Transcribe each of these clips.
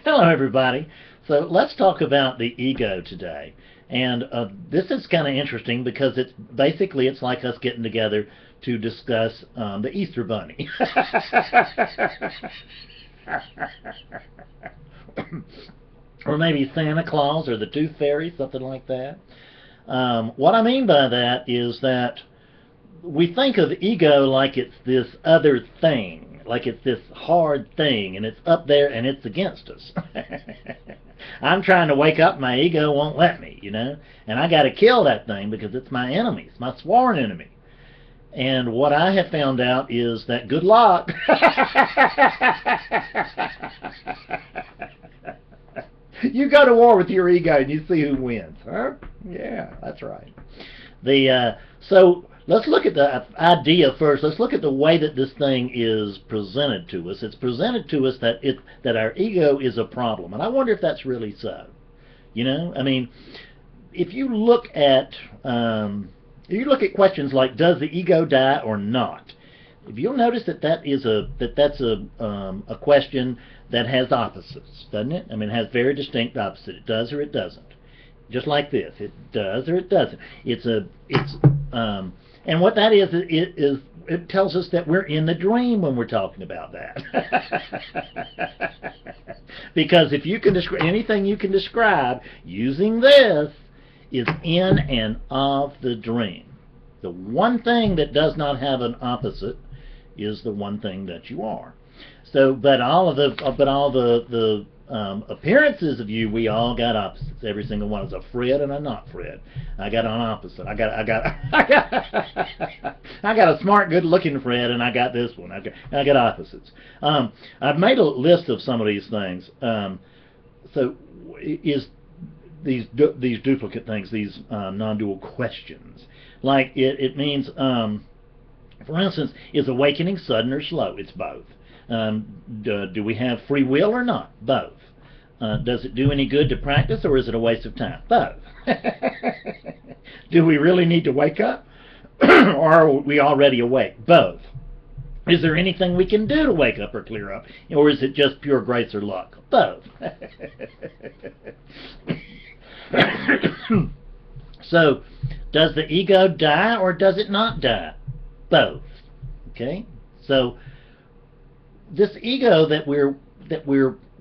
Hello, everybody. So let's talk about the ego today. And this is kind of interesting because it's like us getting together to discuss the Easter Bunny. Or maybe Santa Claus or the Tooth Fairy, something like that. What I mean by that is that we think of ego like it's this other thing, like it's this hard thing, and it's up there and it's against us. I'm trying to wake up, my ego won't let me, and I got to kill that thing because it's my enemy, it's my sworn enemy. And what I have found out is that good luck. You go to war with your ego and you see who wins, huh? Yeah, that's right. So let's look at the idea first. Let's look at the way that this thing is presented to us. It's presented to us that our ego is a problem, and I wonder if that's really so. I mean, if you look at questions like does the ego die or not, if you'll notice that's a question that has opposites, doesn't it? I mean, it has very distinct opposites. It does or it doesn't. Just like this, it does or it doesn't. And what that is it tells us that we're in the dream when we're talking about that. Because if you can describe anything you can describe using this is in and of the dream. The one thing that does not have an opposite is the one thing that you are. So, but all the appearances of you, we all got opposites. Every single one is a Fred and a not Fred. I got an opposite. I got a smart, good-looking Fred, and I got this one. I got opposites. I've made a list of some of these things. So, is these duplicate things, these non-dual questions, like it means. For instance, is awakening sudden or slow? It's both. Do we have free will or not? Both. Does it do any good to practice, or is it a waste of time? Both. Do we really need to wake up, or are we already awake? Both. Is there anything we can do to wake up or clear up, or is it just pure grace or luck? Both. So, does the ego die or does it not die? Both. Okay? So this ego that we're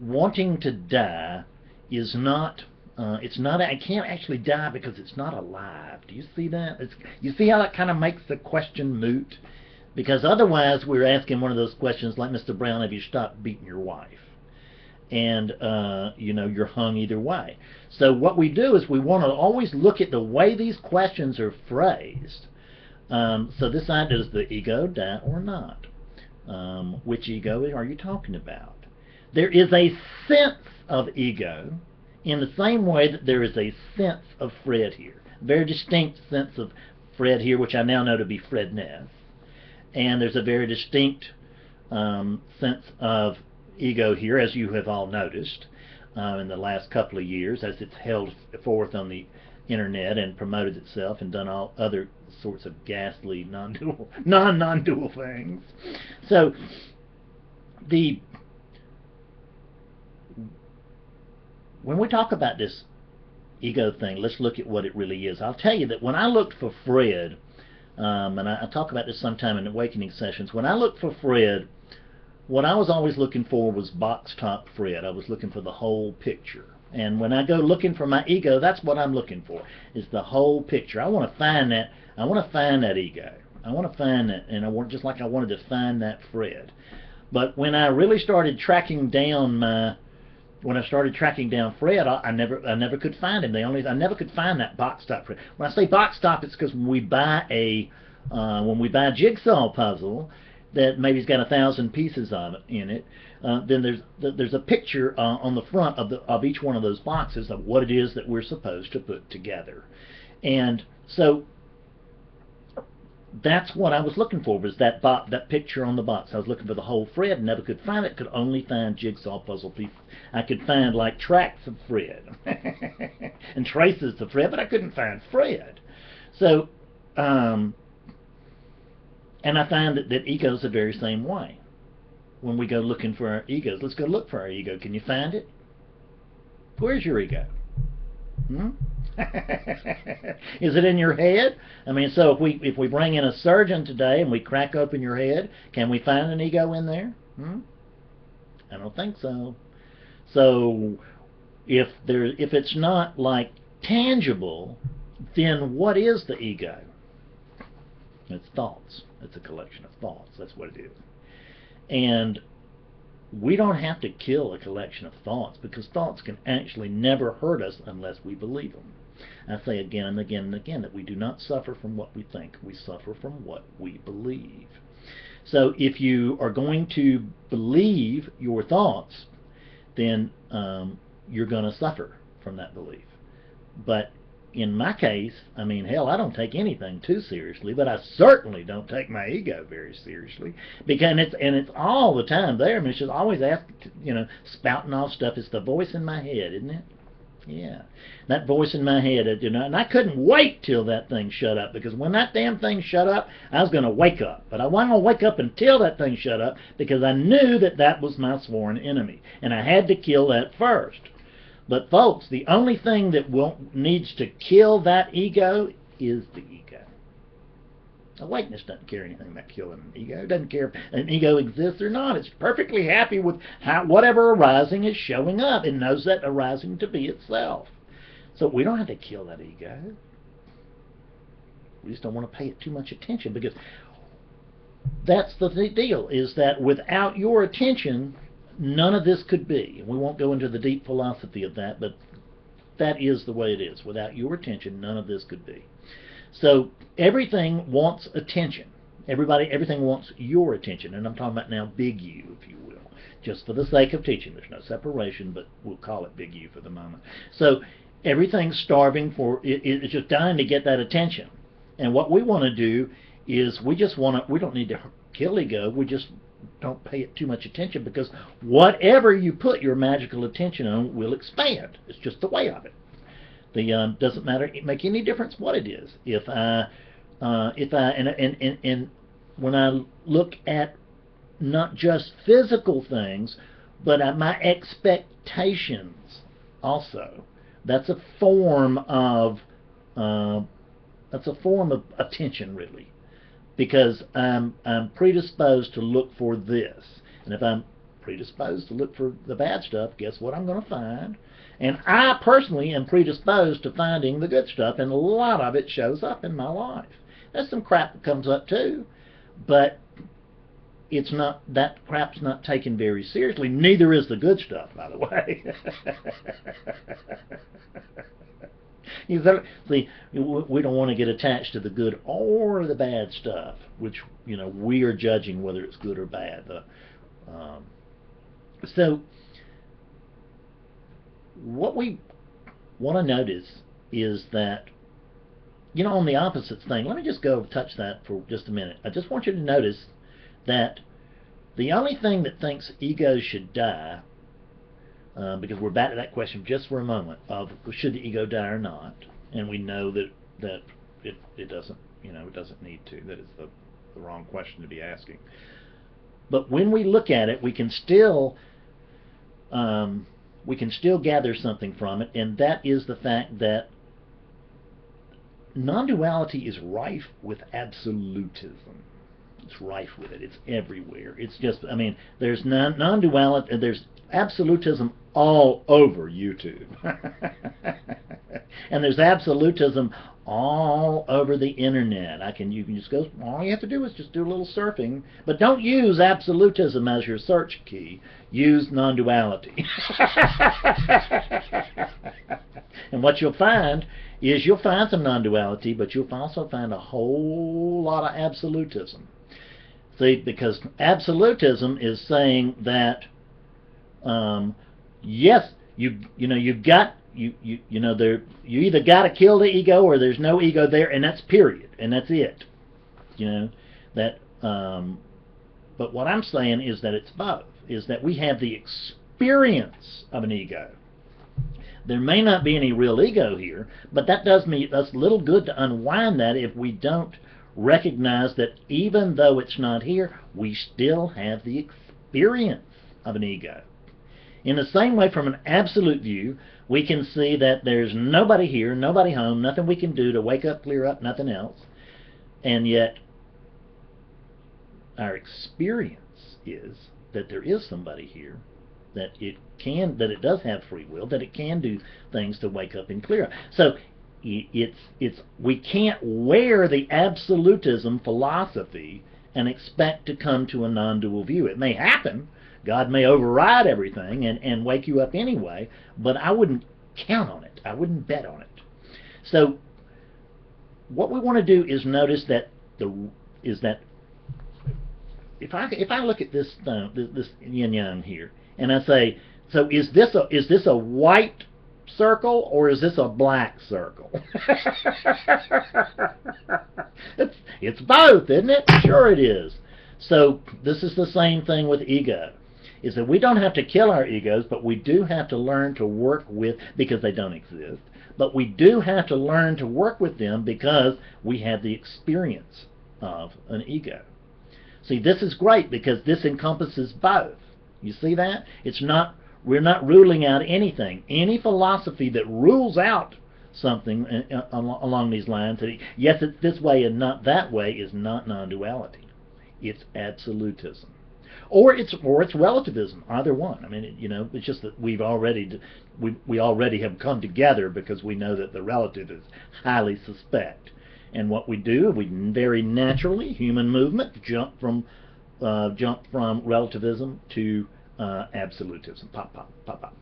wanting to die is not it can't actually die because it's not alive. Do you see that? You see how that kind of makes the question moot? Because otherwise we're asking one of those questions like, Mr. Brown, have you stopped beating your wife? And you're hung either way. So what we do is we want to always look at the way these questions are phrased. So this idea, does the ego die or not? Which ego are you talking about? There is a sense of ego in the same way that there is a sense of Fred here. Very distinct sense of Fred here, which I now know to be Fredness. And there's a very distinct sense of ego here, as you have all noticed in the last couple of years, as it's held forth on the internet and promoted itself and done all other sorts of ghastly non-dual things. So when we talk about this ego thing, let's look at what it really is. I'll tell you that when I looked for Fred, and I talk about this sometime in awakening sessions, when I looked for Fred, what I was always looking for was box top Fred. I was looking for the whole picture. And when I go looking for my ego, that's what I'm looking for, is the whole picture. I want to find that. I want to find that ego. I want to find that, and I want, just like I wanted to find that Fred. But when I really started tracking down Fred, I never could find him. I never could find that box top Fred. When I say box top, it's because when we buy a jigsaw puzzle that maybe has got 1,000 pieces in it, then there's a picture on the front of each one of those boxes of what it is that we're supposed to put together. And so that's what I was looking for, was that picture on the box. I was looking for the whole Fred, never could find it, could only find jigsaw puzzle pieces. I could find like tracks of Fred and traces of Fred, but I couldn't find Fred. So and I find that ego's the very same way. when we go looking for our egos. Let's go look for our ego. Can you find it? Where's your ego? Is it in your head? I mean, so if we bring in a surgeon today and we crack open your head, can we find an ego in there? I don't think so. So if it's not like tangible, then what is the ego? It's thoughts. It's a collection of thoughts. That's what it is. And we don't have to kill a collection of thoughts, because thoughts can actually never hurt us unless we believe them. I say again and again and again that we do not suffer from what we think. We suffer from what we believe. So if you are going to believe your thoughts, then you're going to suffer from that belief. But in my case, I mean, hell, I don't take anything too seriously, but I certainly don't take my ego very seriously, because it's all the time there. I mean, it's just always spouting off stuff. It's the voice in my head, isn't it? Yeah, that voice in my head, and I couldn't wait till that thing shut up, because when that damn thing shut up, I was going to wake up. But I wasn't going to wake up until that thing shut up, because I knew that was my sworn enemy, and I had to kill that first. But folks, the only thing that needs to kill that ego is the ego. Awakeness doesn't care anything about killing an ego. It doesn't care if an ego exists or not. It's perfectly happy with whatever arising is showing up. It knows that arising to be itself. So we don't have to kill that ego. We just don't want to pay it too much attention, because that's the deal, is that without your attention, none of this could be. We won't go into the deep philosophy of that, but that is the way it is. Without your attention, none of this could be. So everything wants attention. Everything wants your attention. And I'm talking about now big U, if you will. Just for the sake of teaching. There's no separation, but we'll call it big U for the moment. So everything's starving for, it's just dying to get that attention. And what we want to do is we don't need to kill ego. We just don't pay it too much attention, because whatever you put your magical attention on will expand. It's just the way of it. Doesn't make any difference what it is. And when I look at not just physical things, but at my expectations also, that's a form of attention, really. Because I'm predisposed to look for this. And if I'm predisposed to look for the bad stuff, guess what I'm going to find? And I personally am predisposed to finding the good stuff, and a lot of it shows up in my life. There's some crap that comes up too, but that crap's not taken very seriously. Neither is the good stuff, by the way. See, we don't want to get attached to the good or the bad stuff, which we are judging whether it's good or bad. So what we want to notice is that, on the opposites thing, let me just go touch that for just a minute. I just want you to notice that the only thing that thinks egos should die, because we're back to that question just for a moment of should the ego die or not, and we know that it doesn't, it doesn't need to. That is the wrong question to be asking. But when we look at it, we can still gather something from it, and that is the fact that non-duality is rife with absolutism. It's rife with it. It's everywhere. It's just, there's non-duality, there's absolutism all over YouTube. And there's absolutism all over the internet. You can just go, all you have to do is just do a little surfing, but don't use absolutism as your search key. Use non-duality. And what you'll find is you'll find some non-duality, but you'll also find a whole lot of absolutism. See, because absolutism is saying that yes, you either got to kill the ego or there's no ego there, and that's period, and that's it. But what I'm saying is that it's both. Is that we have the experience of an ego. There may not be any real ego here, but that does me us little good to unwind that if we don't recognize that even though it's not here, we still have the experience experience of an ego. In the same way, from an absolute view, we can see that there's nobody here, nobody home, nothing we can do to wake up, clear up, nothing else. And yet, our experience is that there is somebody here, that it does have free will, that it can do things to wake up and clear up. So we can't wear the absolutism philosophy and expect to come to a non-dual view. It may happen. God may override everything and wake you up anyway, but I wouldn't count on it. I wouldn't bet on it. So what we want to do is notice that if I look at this yin yang here, and I say, so is this a white circle or is this a black circle? It's both, isn't it? Sure it is. So this is the same thing with ego, is that we don't have to kill our egos, but we do have to learn to work with, because they don't exist, but we do have to learn to work with them because we have the experience of an ego. See, this is great because this encompasses both. You see that? We're not ruling out anything. Any philosophy that rules out something along these lines, that yes, it's this way and not that way, is not non-duality. It's absolutism, or it's relativism. Either one. I mean, it's just that we already have come together because we know that the relative is highly suspect. And what we do, we very naturally, human movement, jump from relativism to absolutism. Pop, pop, pop, pop.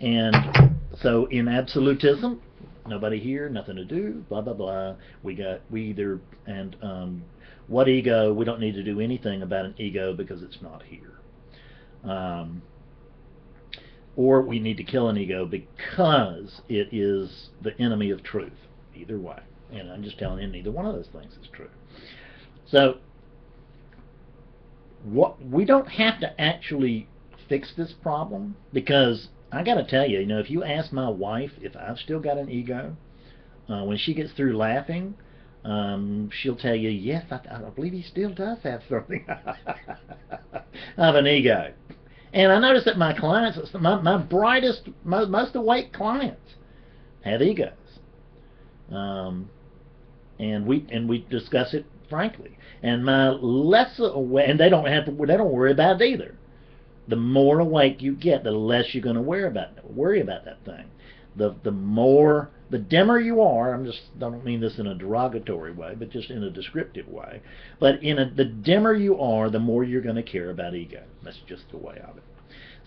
And so in absolutism, nobody here, nothing to do, blah, blah, blah. What ego? We don't need to do anything about an ego because it's not here. Or we need to kill an ego because it is the enemy of truth. Either way. And I'm just telling you, neither one of those things is true. So we don't have to actually fix this problem, because I got to tell you, if you ask my wife if I've still got an ego, when she gets through laughing, she'll tell you, yes, I believe he still does have something of an ego. And I notice that my clients, my brightest, most awake clients, have egos. And we discuss it frankly. And my less awake, and they don't worry about it either. The more awake you get, the less you're going to worry about that thing. The dimmer you are. I don't mean this in a derogatory way, but just in a descriptive way. But the dimmer you are, the more you're going to care about ego. That's just the way of it.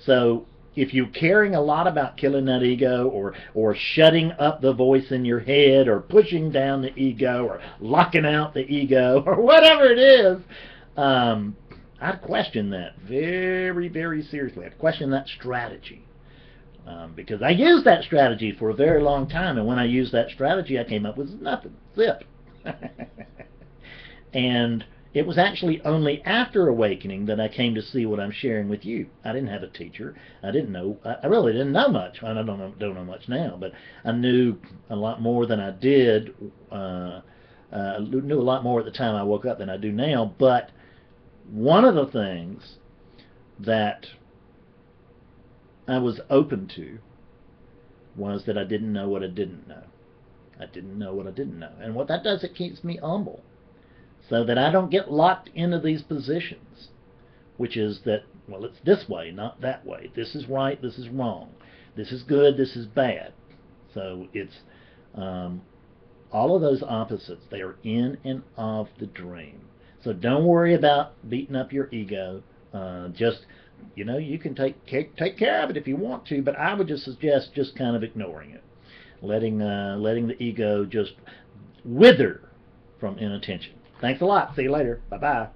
So if you're caring a lot about killing that ego, or shutting up the voice in your head, or pushing down the ego, or locking out the ego, or whatever it is, I'd question that very, very seriously. I'd question that strategy. Because I used that strategy for a very long time, and when I used that strategy, I came up with nothing. Zip. And it was actually only after awakening that I came to see what I'm sharing with you. I didn't have a teacher. I didn't know. I really didn't know much. I don't know much now, but I knew a lot more than I did. Knew a lot more at the time I woke up than I do now. But one of the things that I was open to was that I didn't know what I didn't know. I didn't know what I didn't know. And what that does, it keeps me humble, so that I don't get locked into these positions, which is that, well, it's this way, not that way. This is right, this is wrong. This is good, this is bad. So it's all of those opposites. They are in and of the dream. So don't worry about beating up your ego. Just, you can take care of it if you want to, but I would just suggest just kind of ignoring it, letting the ego just wither from inattention. Thanks a lot. See you later. Bye-bye.